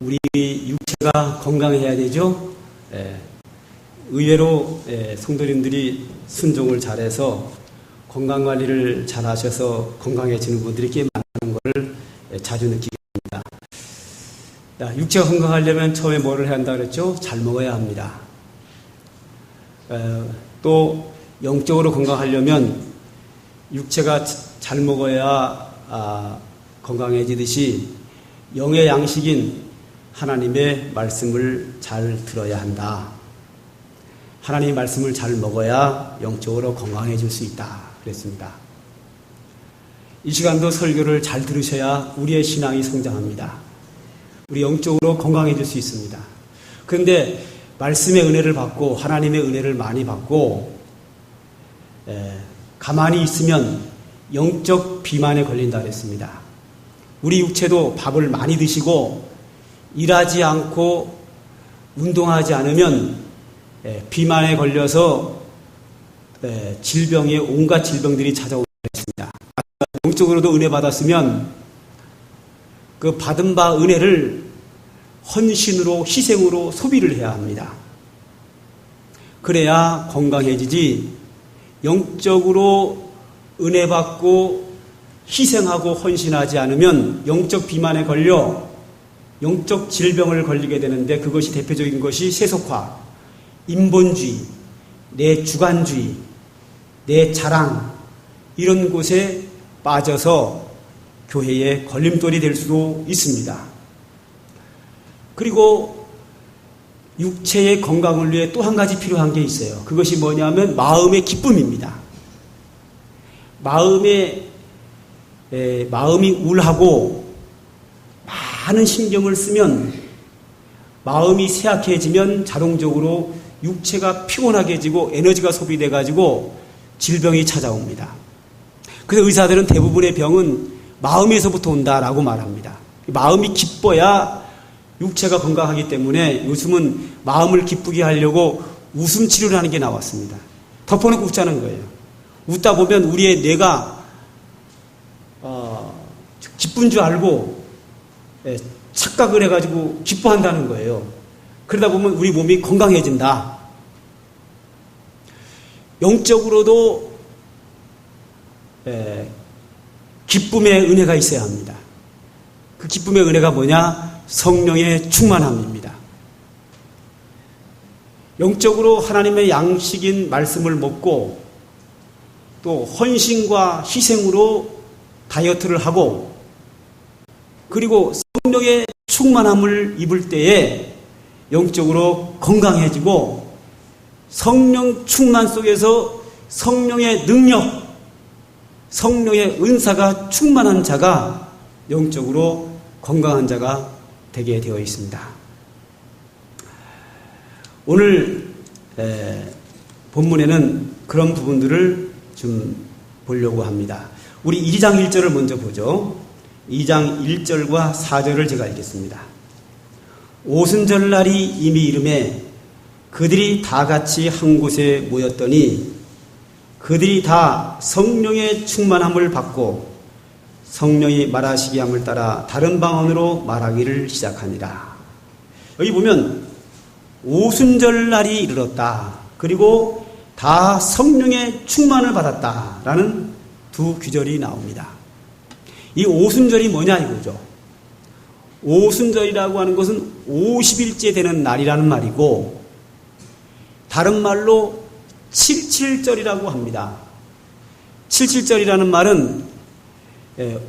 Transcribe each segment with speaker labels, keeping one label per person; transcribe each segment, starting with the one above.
Speaker 1: 우리 육체가 건강해야 되죠. 의외로 성도님들이 순종을 잘해서 건강관리를 잘하셔서 건강해지는 분들이 꽤 많은 걸 자주 느끼게 됩니다. 육체가 건강하려면 처음에 뭐를 해야 한다 그랬죠? 잘 먹어야 합니다. 또 영적으로 건강하려면 육체가 잘 먹어야 건강해지듯이 영의 양식인 하나님의 말씀을 잘 들어야 한다. 하나님의 말씀을 잘 먹어야 영적으로 건강해질 수 있다. 그랬습니다. 이 시간도 설교를 잘 들으셔야 우리의 신앙이 성장합니다. 우리 영적으로 건강해질 수 있습니다. 그런데 말씀의 은혜를 받고 하나님의 은혜를 많이 받고 가만히 있으면 영적 비만에 걸린다 그랬습니다. 우리 육체도 밥을 많이 드시고 일하지 않고 운동하지 않으면 비만에 걸려서 질병에 온갖 질병들이 찾아오게 됐습니다. 영적으로도 은혜 받았으면 그 받은 바 은혜를 헌신으로 희생으로 소비를 해야 합니다. 그래야 건강해지지 영적으로 은혜 받고 희생하고 헌신하지 않으면 영적 비만에 걸려 영적 질병을 걸리게 되는데 그것이 대표적인 것이 세속화, 인본주의, 내 주관주의, 내 자랑 이런 곳에 빠져서 교회에 걸림돌이 될 수도 있습니다. 그리고 육체의 건강을 위해 또 한 가지 필요한 게 있어요. 그것이 뭐냐면 마음의 기쁨입니다. 마음이 우울하고 많은 신경을 쓰면 마음이 쇠약해지면 자동적으로 육체가 피곤하게지고 에너지가 소비돼가지고 질병이 찾아옵니다. 그래서 의사들은 대부분의 병은 마음에서부터 온다라고 말합니다. 마음이 기뻐야 육체가 건강하기 때문에 요즘은 마음을 기쁘게 하려고 웃음 치료를 하는 게 나왔습니다. 덮어놓고 웃자는 거예요. 웃다 보면 우리의 뇌가 기쁜 줄 알고 착각을 해가지고 기뻐한다는 거예요. 그러다 보면 우리 몸이 건강해진다. 영적으로도 기쁨의 은혜가 있어야 합니다. 그 기쁨의 은혜가 뭐냐? 성령의 충만함입니다. 영적으로 하나님의 양식인 말씀을 먹고 또 헌신과 희생으로 다이어트를 하고 그리고 성령의 충만함을 입을 때에 영적으로 건강해지고 성령 충만 속에서 성령의 능력, 성령의 은사가 충만한 자가 영적으로 건강한 자가 되게 되어 있습니다. 오늘 본문에는 그런 부분들을 좀 보려고 합니다. 우리 2장 1절을 먼저 보죠. 2장 1절과 4절을 제가 읽겠습니다. 오순절날이 이미 이름에 그들이 다 같이 한 곳에 모였더니 그들이 다 성령의 충만함을 받고 성령이 말하시게 함을 따라 다른 방언으로 말하기를 시작하니라. 여기 보면 오순절날이 이르렀다. 그리고 다 성령의 충만을 받았다라는 두 구절이 나옵니다. 이 오순절이 뭐냐 이거죠. 오순절이라고 하는 것은 50일째 되는 날이라는 말이고 다른 말로 칠칠절이라고 합니다. 칠칠절이라는 말은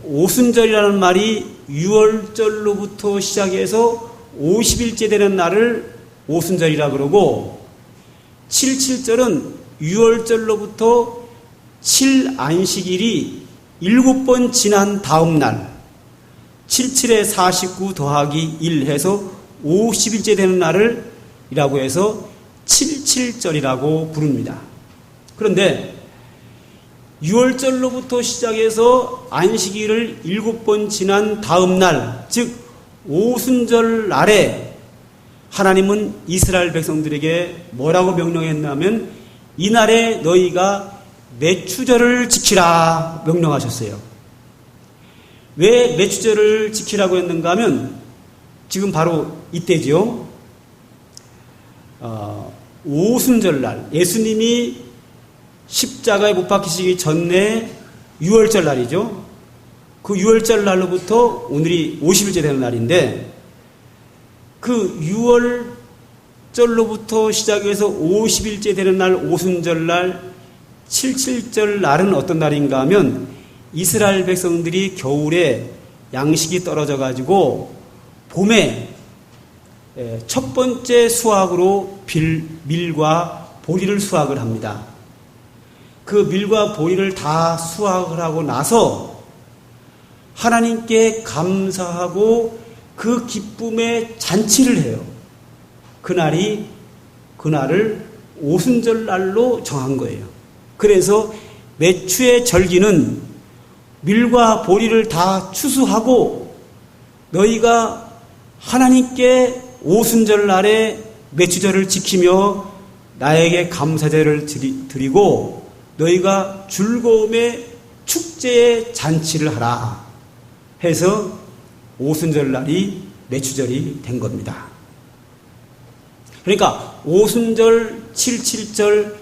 Speaker 1: 오순절이라는 말이 6월절로부터 시작해서 50일째 되는 날을 오순절이라 그러고 칠칠절은 6월절로부터 7안식일이 7번 지난 다음 날 77에 49 더하기 1 해서 50일째 되는 날을 이라고 해서 칠칠절이라고 부릅니다. 그런데 6월절로부터 시작해서 안식일을 7번 지난 다음 날, 즉 오순절 날에 하나님은 이스라엘 백성들에게 뭐라고 명령했냐면 이날에 너희가 매추절을 지키라 명령하셨어요. 왜 매추절을 지키라고 했는가 하면 지금 바로 이때죠. 오순절날, 예수님이 십자가에 못 박히시기 전에 유월절 날이죠. 그 유월절 날로부터 오늘이 50일째 되는 날인데, 그 유월절로부터 시작해서 50일째 되는 날, 오순절 날, 77절 날은 어떤 날인가 하면 이스라엘 백성들이 겨울에 양식이 떨어져 가지고 봄에 첫 번째 수확으로 밀과 보리를 수확을 합니다. 그 밀과 보리를 다 수확을 하고 나서 하나님께 감사하고 그 기쁨의 잔치를 해요. 그날을 오순절 날로 정한 거예요. 그래서 매추의 절기는 밀과 보리를 다 추수하고 너희가 하나님께 오순절 날에 매추절을 지키며 나에게 감사제를 드리고 너희가 즐거움의 축제의 잔치를 하라 해서 오순절 날이 매추절이 된 겁니다. 그러니까 오순절, 77절,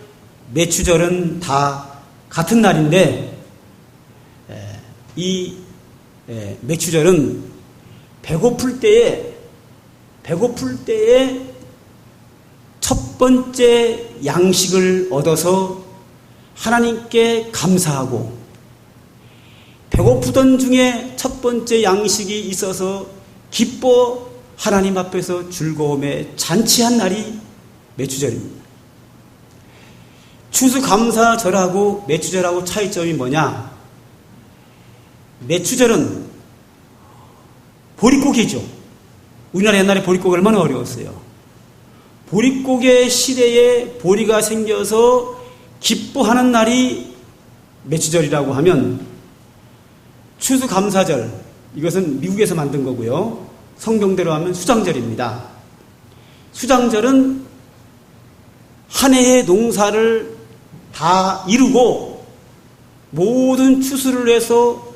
Speaker 1: 매추절은 다 같은 날인데 이 매추절은 배고플 때에 첫 번째 양식을 얻어서 하나님께 감사하고 배고프던 중에 첫 번째 양식이 있어서 기뻐 하나님 앞에서 즐거움에 잔치한 날이 매추절입니다. 추수감사절하고 매추절하고 차이점이 뭐냐? 매추절은 보릿고개죠. 우리나라 옛날에 보릿고개 얼마나 어려웠어요. 보릿고개 시대에 보리가 생겨서 기뻐하는 날이 매추절이라고 하면 추수감사절, 이것은 미국에서 만든 거고요. 성경대로 하면 수장절입니다. 수장절은 한 해의 농사를 다 이루고 모든 추수를 해서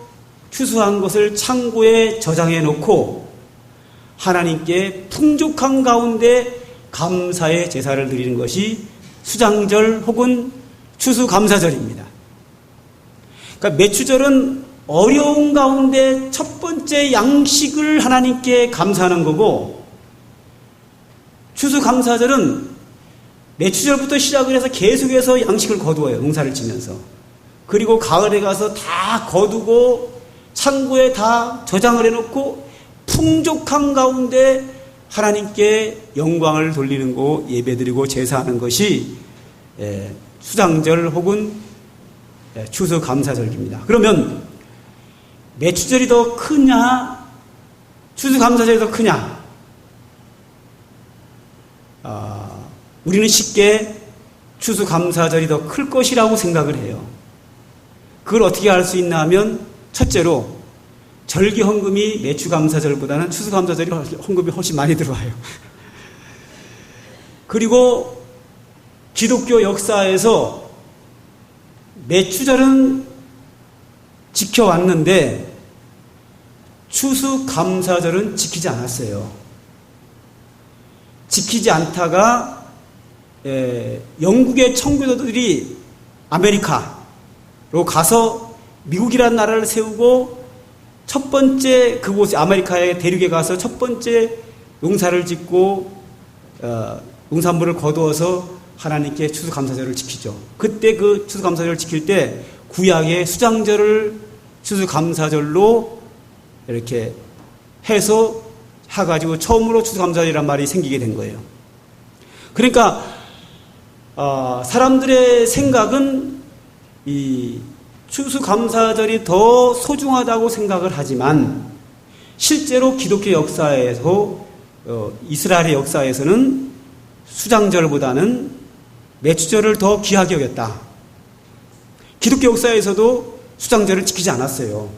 Speaker 1: 추수한 것을 창고에 저장해 놓고 하나님께 풍족한 가운데 감사의 제사를 드리는 것이 수장절 혹은 추수감사절입니다. 그러니까 매추절은 어려운 가운데 첫 번째 양식을 하나님께 감사하는 거고, 추수감사절은 매추절부터 시작을 해서 계속해서 양식을 거두어요. 농사를 지면서. 그리고 가을에 가서 다 거두고 창고에 다 저장을 해놓고 풍족한 가운데 하나님께 영광을 돌리는 거, 예배드리고 제사하는 것이 수장절 혹은 추수감사절입니다. 그러면 매추절이 더 크냐, 추수감사절이 더 크냐? 우리는 쉽게 추수감사절이 더 클 것이라고 생각을 해요. 그걸 어떻게 알 수 있나 하면, 첫째로 절기헌금이 매추감사절보다는 추수감사절이 헌금이 훨씬 많이 들어와요. 그리고 기독교 역사에서 매추절은 지켜왔는데 추수감사절은 지키지 않았어요. 지키지 않다가 영국의 청교도들이 아메리카로 가서 미국이라는 나라를 세우고 첫 번째 그곳 아메리카의 대륙에 가서 첫 번째 농사를 짓고 농산물을 거두어서 하나님께 추수감사절을 지키죠. 그때 그 추수감사절을 지킬 때 구약의 수장절을 추수감사절로 이렇게 해서 해가지고 처음으로 추수감사절이란 말이 생기게 된 거예요. 그러니까 사람들의 생각은 이 추수감사절이 더 소중하다고 생각을 하지만 실제로 기독교 역사에서 이스라엘의 역사에서는 수장절보다는 매추절을 더 귀하게 여겼다. 기독교 역사에서도 수장절을 지키지 않았어요.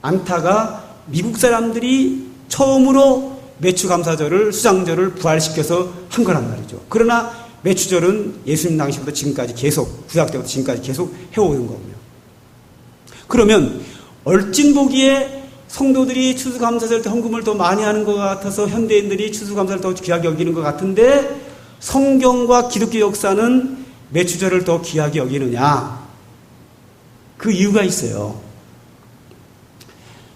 Speaker 1: 않다가 미국 사람들이 처음으로 매추감사절을, 수장절을 부활시켜서 한 거란 말이죠. 그러나 매추절은 예수님 당시부터 지금까지 계속, 구약 때부터 지금까지 계속 해오는 거고요. 그러면 얼찐 보기에 성도들이 추수감사절 때 헌금을 더 많이 하는 것 같아서 현대인들이 추수감사를 더 귀하게 여기는 것 같은데 성경과 기독교 역사는 매추절을 더 귀하게 여기느냐? 그 이유가 있어요.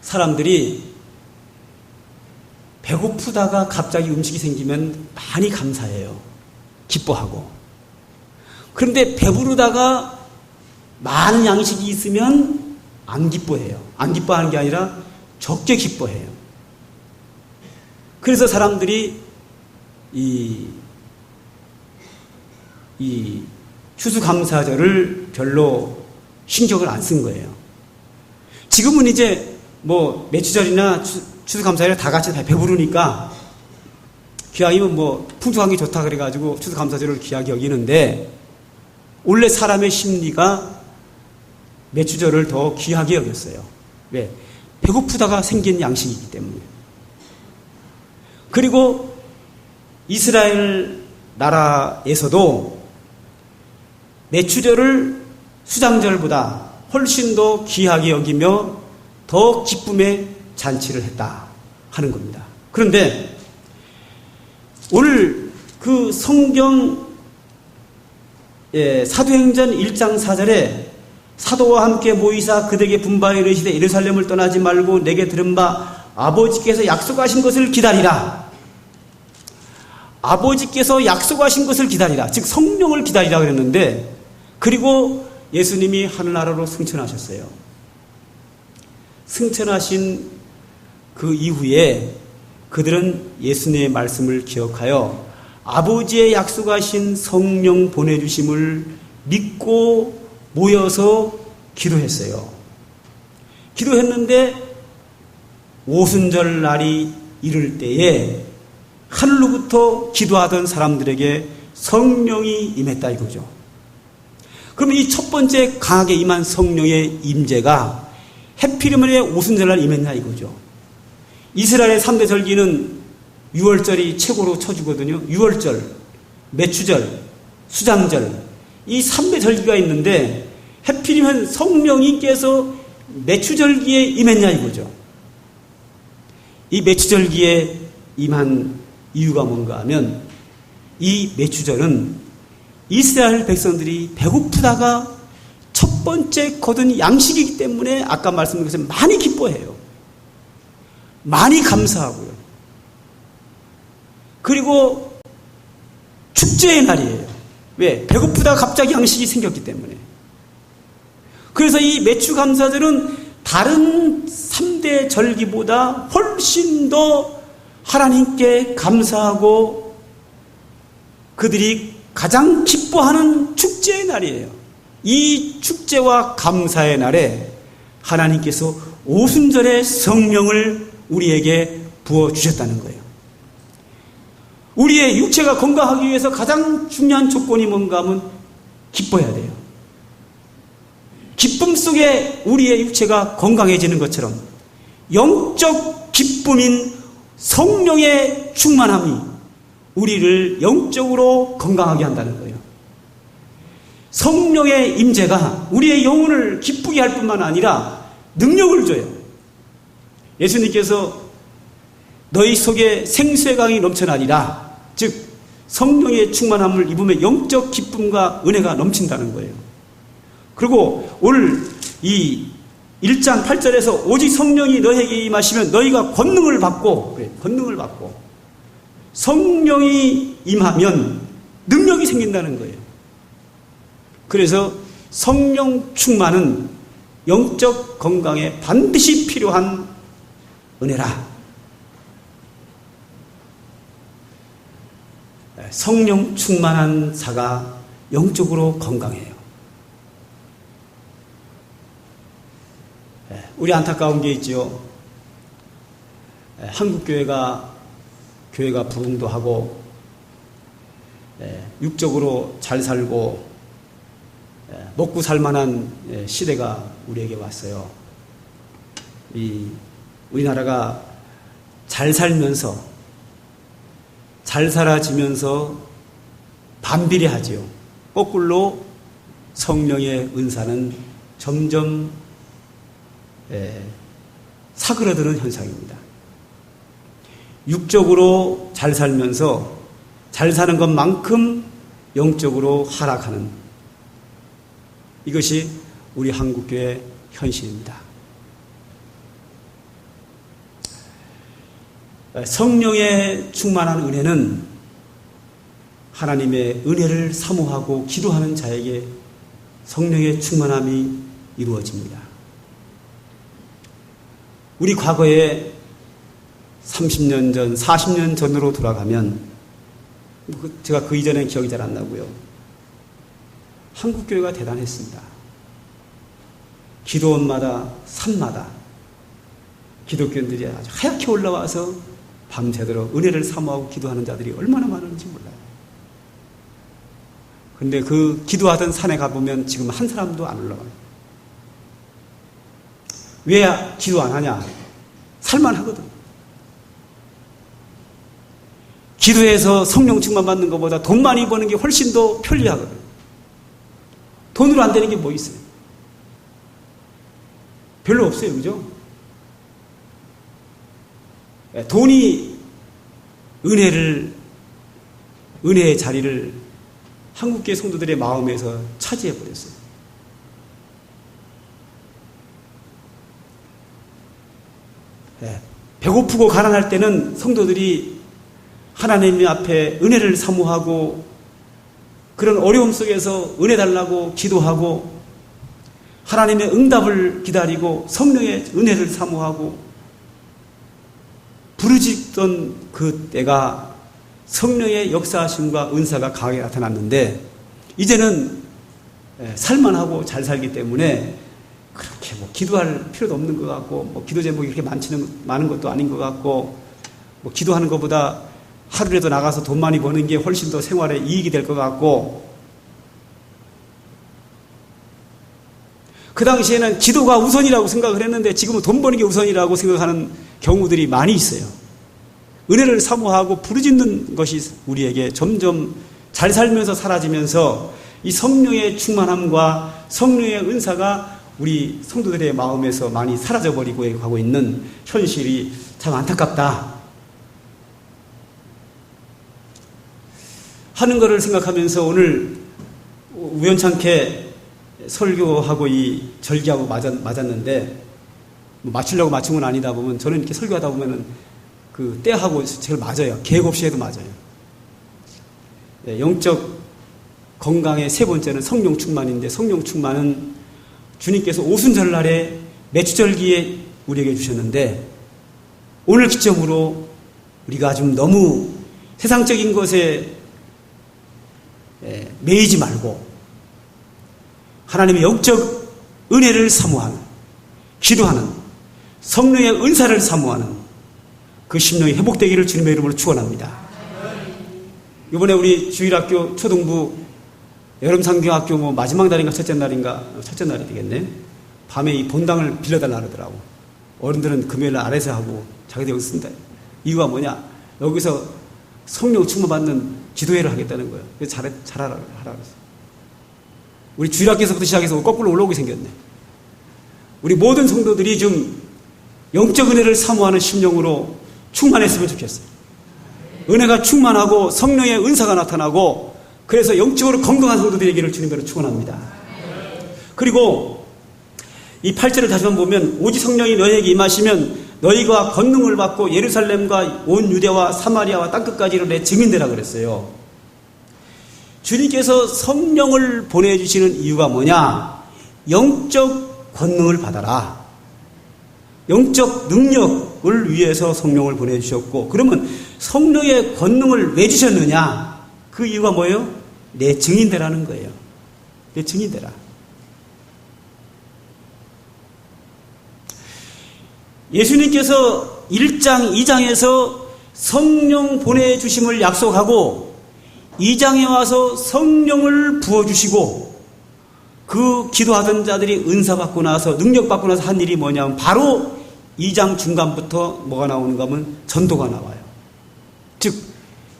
Speaker 1: 사람들이 배고프다가 갑자기 음식이 생기면 많이 감사해요. 기뻐하고. 그런데 배부르다가 많은 양식이 있으면 안 기뻐해요. 안 기뻐하는 게 아니라 적게 기뻐해요. 그래서 사람들이 이 추수감사절을 별로 신경을 안 쓴 거예요. 지금은 이제 뭐 매추절이나 추수감사절에 다 같이 다 배부르니까 기왕이면 뭐 풍족한 게 좋다 그래가지고 추수감사절을 귀하게 여기는데 원래 사람의 심리가 매추절을 더 귀하게 여겼어요. 왜? 배고프다가 생긴 양식이기 때문에. 그리고 이스라엘 나라에서도 매추절을 수장절보다 훨씬 더 귀하게 여기며 더 기쁨의 잔치를 했다 하는 겁니다. 그런데 오늘 그 성경 사도행전 1장 4절에 사도와 함께 모이사 그들에게 분바에 이르시되 예루살렘을 떠나지 말고 내게 들은 바 아버지께서 약속하신 것을 기다리라. 아버지께서 약속하신 것을 기다리라. 즉 성령을 기다리라 그랬는데 그리고 예수님이 하늘나라로 승천하셨어요. 승천하신 그 이후에 그들은 예수님의 말씀을 기억하여 아버지의 약속하신 성령 보내주심을 믿고 모여서 기도했어요. 기도했는데 오순절 날이 이를 때에 하늘로부터 기도하던 사람들에게 성령이 임했다 이거죠. 그러면 이 첫 번째 강하게 임한 성령의 임재가 해피리면의 오순절날 임했냐 이거죠. 이스라엘의 3대 절기는 6월절이 최고로 쳐주거든요. 6월절, 매추절, 수장절 이 3대 절기가 있는데 해피리면 성령님께서 매추절기에 임했냐 이거죠. 이 매추절기에 임한 이유가 뭔가 하면 이 매추절은 이스라엘 백성들이 배고프다가 첫 번째 거둔 양식이기 때문에 아까 말씀드린 것처럼 많이 기뻐해요. 많이 감사하고요. 그리고 축제의 날이에요. 왜? 배고프다가 갑자기 양식이 생겼기 때문에. 그래서 이 매추감사절은 다른 3대 절기보다 훨씬 더 하나님께 감사하고 그들이 가장 기뻐하는 축제의 날이에요. 이 축제와 감사의 날에 하나님께서 오순절의 성령을 우리에게 부어주셨다는 거예요. 우리의 육체가 건강하기 위해서 가장 중요한 조건이 뭔가 하면 기뻐야 돼요. 기쁨 속에 우리의 육체가 건강해지는 것처럼 영적 기쁨인 성령의 충만함이 우리를 영적으로 건강하게 한다는 거예요. 성령의 임재가 우리의 영혼을 기쁘게 할 뿐만 아니라 능력을 줘요. 예수님께서 너희 속에 생수의 강이 넘쳐나리라. 즉 성령의 충만함을 입으면 영적 기쁨과 은혜가 넘친다는 거예요. 그리고 오늘 이 1장 8절에서 오직 성령이 너희에게 임하시면 너희가 권능을 받고 성령이 임하면 능력이 생긴다는 거예요. 그래서 성령 충만은 영적 건강에 반드시 필요한 은혜라. 성령 충만한 자가 영적으로 건강해요. 우리 안타까운 게 있죠. 한국 교회가 부흥도 하고 육적으로 잘 살고 먹고 살만한 시대가 우리에게 왔어요. 우리나라가 잘 살면서 잘 살아지면서 반비례하지요. 거꾸로 성령의 은사는 점점 사그러드는 현상입니다. 육적으로 잘 살면서 잘 사는 것만큼 영적으로 하락하는, 이것이 우리 한국교회의 현실입니다. 성령의 충만한 은혜는 하나님의 은혜를 사모하고 기도하는 자에게 성령의 충만함이 이루어집니다. 우리 과거에 30년 전, 40년 전으로 돌아가면, 제가 그 이전엔 기억이 잘 안 나고요. 한국교회가 대단했습니다. 기도원마다, 산마다 기독교인들이 아주 하얗게 올라와서 밤새도록 은혜를 사모하고 기도하는 자들이 얼마나 많은지 몰라요. 근데 그 기도하던 산에 가보면 지금 한 사람도 안 올라가요. 왜 기도 안 하냐? 살만하거든. 기도해서 성령 충만 받는 것보다 돈 많이 버는 게 훨씬 더 편리하거든. 돈으로 안 되는 게 뭐 있어요? 별로 없어요. 그죠? 돈이 은혜의 자리를 한국교회 성도들의 마음에서 차지해버렸어요. 배고프고 가난할 때는 성도들이 하나님 앞에 은혜를 사모하고 그런 어려움 속에서 은혜 달라고 기도하고 하나님의 응답을 기다리고 성령의 은혜를 사모하고 부르짖던 그 때가 성령의 역사하심과 은사가 강하게 나타났는데, 이제는 살만하고 잘 살기 때문에 그렇게 기도할 필요도 없는 것 같고, 기도 제목이 그렇게 많은 것도 아닌 것 같고, 기도하는 것보다 하루라도 나가서 돈 많이 버는 게 훨씬 더 생활에 이익이 될 것 같고, 그 당시에는 기도가 우선이라고 생각을 했는데 지금은 돈 버는 게 우선이라고 생각하는 경우들이 많이 있어요. 은혜를 사모하고 부르짖는 것이 우리에게 점점 잘 살면서 사라지면서 이 성령의 충만함과 성령의 은사가 우리 성도들의 마음에서 많이 사라져버리고 가고 있는 현실이 참 안타깝다 하는 것을 생각하면서 오늘 우연찮게 설교하고 이 절기하고 맞았는데, 맞추려고 맞춘 건 아니다 보면 저는 이렇게 설교하다 보면은 그 때하고 제일 맞아요. 계획 없이 해도 맞아요. 영적 건강의 세 번째는 성령 충만인데, 성령 충만은 주님께서 오순절날에 매주절기에 우리에게 주셨는데, 오늘 기점으로 우리가 좀 너무 세상적인 것에 매이지 말고 하나님의 영적 은혜를 사모하는, 기도하는, 성령의 은사를 사모하는 그 심령이 회복되기를 주님의 이름으로 축원합니다. 이번에 우리 주일학교 초등부 여름상경학교 마지막 날인가 첫째 날이 되겠네. 밤에 이 본당을 빌려달라 그러더라고. 어른들은 금요일 아래서 하고 자기들 여기서 쓴다. 이유가 뭐냐? 여기서 성령 충만 받는 기도회를 하겠다는 거예요. 그래서 잘하라 그랬어. 우리 주일학교에서부터 시작해서 거꾸로 올라오게 생겼네. 우리 모든 성도들이 좀 영적 은혜를 사모하는 심령으로 충만했으면 좋겠어요. 은혜가 충만하고 성령의 은사가 나타나고, 그래서 영적으로 건강한 성도들이 되기를 주님으로 축원합니다. 그리고 이 8절을 다시 한번 보면, 오직 성령이 너희에게 임하시면 너희가 권능을 받고 예루살렘과 온 유대와 사마리아와 땅끝까지 이르러 증인되라 그랬어요. 주님께서 성령을 보내주시는 이유가 뭐냐? 영적 권능을 받아라. 영적 능력을 위해서 성령을 보내주셨고, 그러면 성령의 권능을 왜 주셨느냐? 그 이유가 뭐예요? 내 증인되라는 거예요. 내 증인되라. 예수님께서 1장, 2장에서 성령 보내주심을 약속하고 2장에 와서 성령을 부어주시고, 그 기도하던 자들이 은사 받고 나서 능력 받고 나서 한 일이 뭐냐면 바로 2장 중간부터 뭐가 나오는가 하면 전도가 나와요. 즉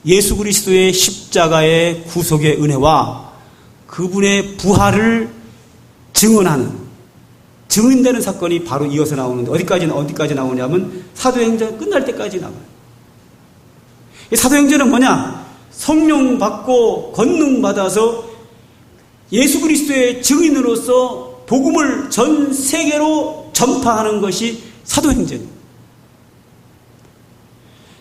Speaker 1: 예수 그리스도의 십자가의 구속의 은혜와 그분의 부활을 증언하는, 증인되는 사건이 바로 이어서 나오는데 어디까지 나오냐면 사도행전 끝날 때까지 나와요. 이 사도행전은 뭐냐? 성령 받고 권능 받아서 예수 그리스도의 증인으로서 복음을 전 세계로 전파하는 것이 사도행전입니다.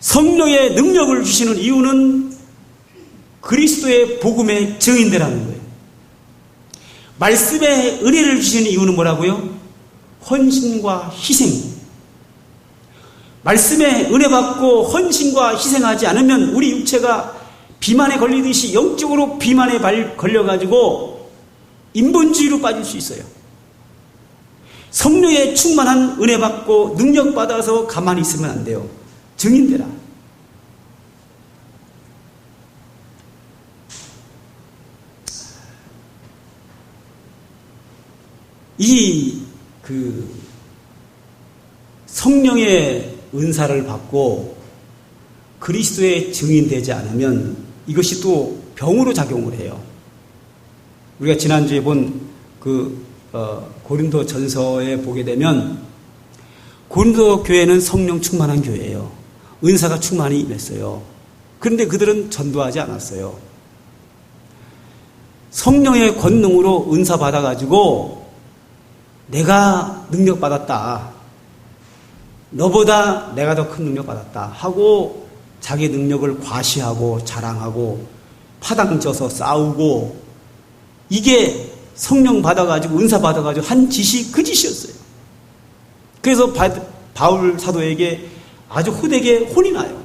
Speaker 1: 성령의 능력을 주시는 이유는 그리스도의 복음의 증인되라는 거예요. 말씀의 은혜를 주시는 이유는 뭐라고요? 헌신과 희생. 말씀의 은혜 받고 헌신과 희생하지 않으면 우리 육체가 비만에 걸리듯이 영적으로 비만에 걸려가지고 인본주의로 빠질 수 있어요. 성령의 충만한 은혜 받고 능력 받아서 가만히 있으면 안 돼요. 증인되라. 성령의 은사를 받고 그리스도의 증인되지 않으면 이것이 또 병으로 작용을 해요. 우리가 지난주에 본 고린도 전서에 보게 되면 고린도 교회는 성령 충만한 교회예요. 은사가 충만히 임했어요. 그런데 그들은 전도하지 않았어요. 성령의 권능으로 은사 받아가지고 내가 능력 받았다. 너보다 내가 더 큰 능력 받았다 하고 자기 능력을 과시하고 자랑하고 파당져서 싸우고 이게 성령 받아가지고 은사 받아가지고 한 짓이 그 짓이었어요. 그래서 바울 사도에게 아주 호되게 혼이 나요.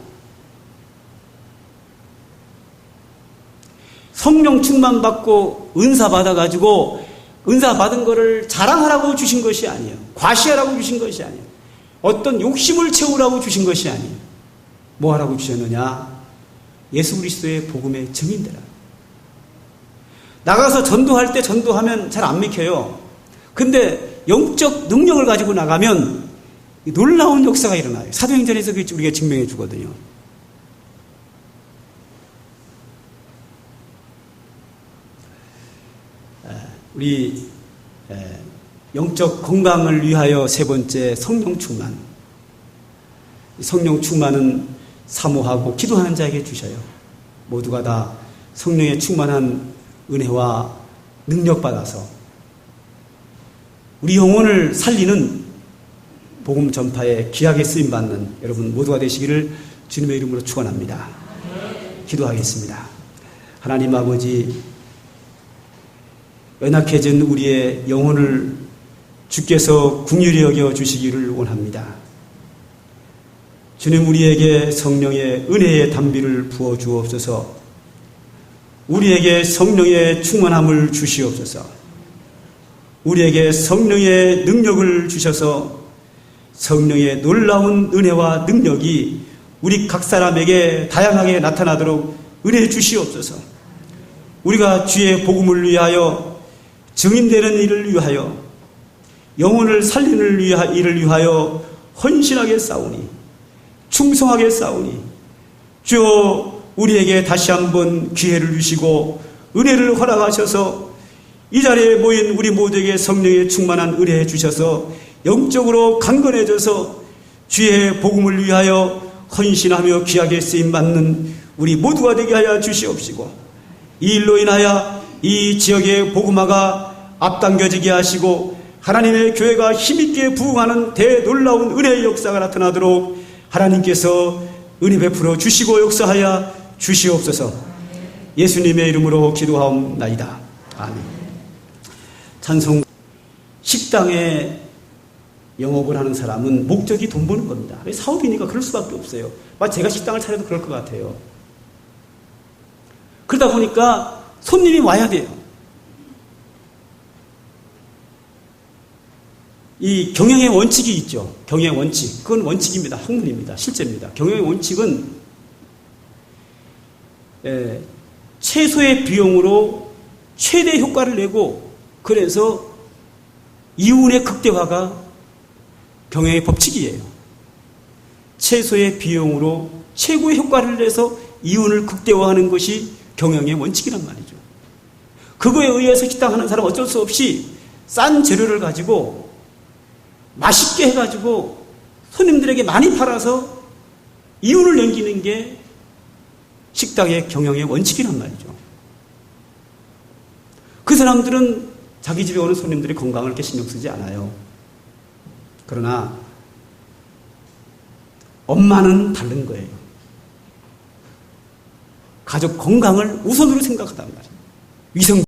Speaker 1: 성령 충만 받고 은사 받아가지고 은사 받은 거를 자랑하라고 주신 것이 아니에요. 과시하라고 주신 것이 아니에요. 어떤 욕심을 채우라고 주신 것이 아니에요. 뭐 하라고 주셨느냐? 예수 그리스도의 복음의 증인되라. 나가서 전도할 때 전도하면 잘 안 먹혀요. 근데 영적 능력을 가지고 나가면 놀라운 역사가 일어나요. 사도행전에서 그게 우리가 증명해 주거든요. 우리 영적 건강을 위하여 세 번째 성령 충만. 성령 충만은 사모하고 기도하는 자에게 주셔요. 모두가 다 성령의 충만한 은혜와 능력 받아서 우리 영혼을 살리는 복음 전파에 귀하게 쓰임 받는 여러분 모두가 되시기를 주님의 이름으로 축원합니다. 기도하겠습니다. 하나님 아버지, 연약해진 우리의 영혼을 주께서 긍휼히 여겨 주시기를 원합니다. 주님, 우리에게 성령의 은혜의 담비를 부어 주옵소서. 우리에게 성령의 충만함을 주시옵소서. 우리에게 성령의 능력을 주셔서 성령의 놀라운 은혜와 능력이 우리 각 사람에게 다양하게 나타나도록 은혜 주시옵소서. 우리가 주의 복음을 위하여 증인되는 일을 위하여 영혼을 살리는 일을 위하여 헌신하게 싸우니 충성하게 싸우니 주여 우리에게 다시 한번 기회를 주시고 은혜를 허락하셔서 이 자리에 모인 우리 모두에게 성령의 충만한 은혜 주셔서 영적으로 강건해져서 주의 복음을 위하여 헌신하며 귀하게 쓰임받는 우리 모두가 되게 하여 주시옵시고 이 일로 인하여 이 지역의 복음화가 앞당겨지게 하시고 하나님의 교회가 힘있게 부흥하는 대놀라운 은혜의 역사가 나타나도록 하나님께서 은혜 베풀어 주시고 역사하여 주시옵소서. 예수님의 이름으로 기도하옵나이다. 아멘. 찬송. 식당에 영업을 하는 사람은 목적이 돈 버는 겁니다. 사업이니까 그럴 수밖에 없어요. 제가 식당을 차려도 그럴 것 같아요. 그러다 보니까 손님이 와야 돼요. 이 경영의 원칙이 있죠. 경영의 원칙. 그건 원칙입니다. 학문입니다. 실제입니다. 경영의 원칙은 최소의 비용으로 최대 효과를 내고 그래서 이윤의 극대화가 경영의 법칙이에요. 최소의 비용으로 최고의 효과를 내서 이윤을 극대화하는 것이 경영의 원칙이란 말이죠. 그거에 의해서 식당 하는 사람은 어쩔 수 없이 싼 재료를 가지고 맛있게 해가지고 손님들에게 많이 팔아서 이윤을 남기는 게 식당의 경영의 원칙이란 말이죠. 그 사람들은 자기 집에 오는 손님들의 건강을 이렇게 신경 쓰지 않아요. 그러나 엄마는 다른 거예요. 가족 건강을 우선으로 생각하단 말이에요. 위생